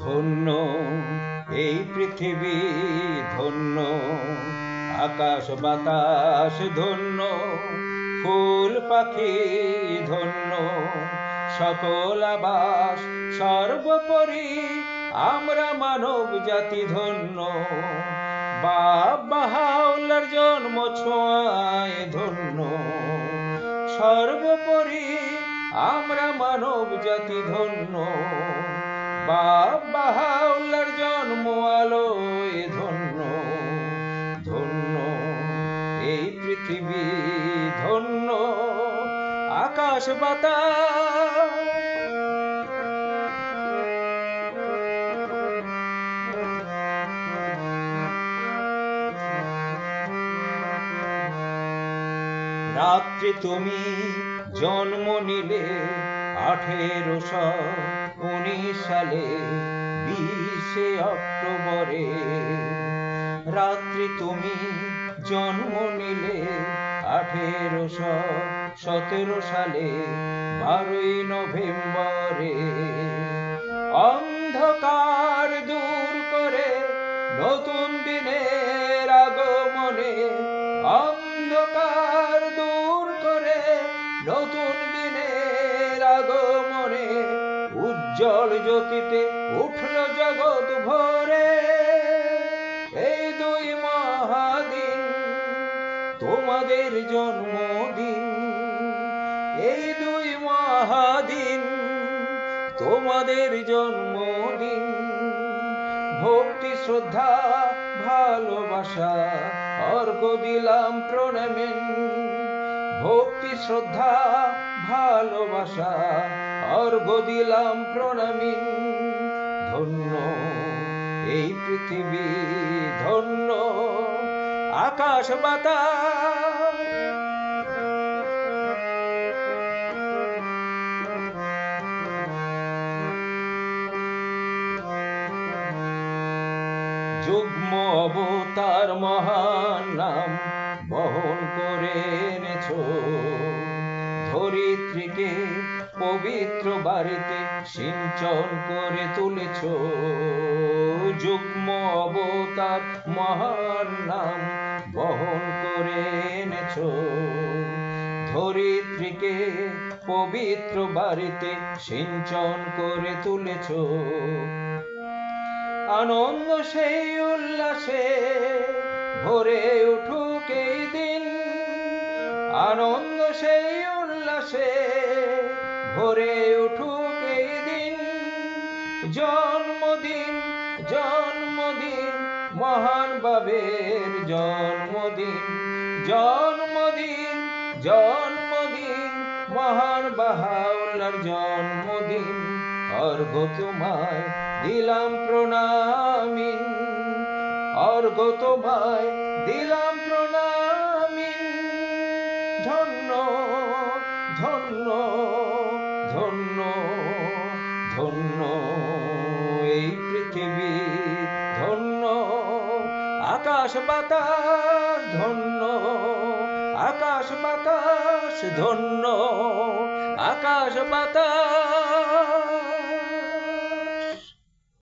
ধন্য এই পৃথিবী, ধন্য আকাশ বাতাস, ধন্য ফুল পাখি, ধন্য সকল আবাস, সর্বোপরি আমরা মানব জাতি ধন্য। বাহাউল্লার জন্ম ছোঁয়ায় ধন্য, সর্বোপরি আমরা মানব জাতি ধন্য। বাহাউল্লার জন্ম আলোয় ধন্য, ধন্য এই পৃথিবী, ধন্য আকাশ বাতাস। রাত্রি তুমি জন্ম নিলে 1819 সালে 20 অক্টোবরে। রাত্রি তুমি জন্ম নিলে 1817 সালে 12 নভেম্বরে। অন্ধকার দূর করে নতুন দিনের আগমনে, অন্ধকার দূর করে নতুন দিনের আগমনে, উজ্জ্বল জ্যোতিতে উঠল জগৎ ভরে। এই দুই মহাদিন তোমাদের জন্মদিন, এই দুই মহাদিন তোমাদের জন্মদিন। ভক্তি শ্রদ্ধা ভালোবাসা অর্ঘ্য দিলাম প্রণামে, ভক্তি শ্রদ্ধা ভালোবাসা অর্ঘ্য দিলাম প্রণামে। ধন্য এই পৃথিবী, ধন্য আকাশ বাতাস। যুগ্ম অবতার মহান নাম বহন করে এনেছো, ধরিত্রীকে পবিত্র বাড়িতে সিঞ্চন করে তুলেছ। যুগ্ম অবতার মহান নাম বহন করে এনেছো, ধরিত্রীকে পবিত্র বাড়িতে সিঞ্চন করে তুলেছ। আনন্দ সেই উল্লাসে ভরে উঠুক এই দিন, আনন্দ সেই উল্লাসে ভরে উঠুক এই দিন। জন্মদিন জন্মদিন মহান বাবের জন্মদিন, জন্মদিন জন্মদিন মহান বাহাউল্লার জন্মদিন। অর্ঘ্য তোমায় দিলাম প্রণামী, অর্ঘ্য তোমায় দিলাম প্রণামী। ধন্য ধন্য ধন্য ধন্য এই পৃথিবী, ধন্য আকাশ বাতাস, ধন্য আকাশ বাতাস, ধন্য আকাশ বাতাস।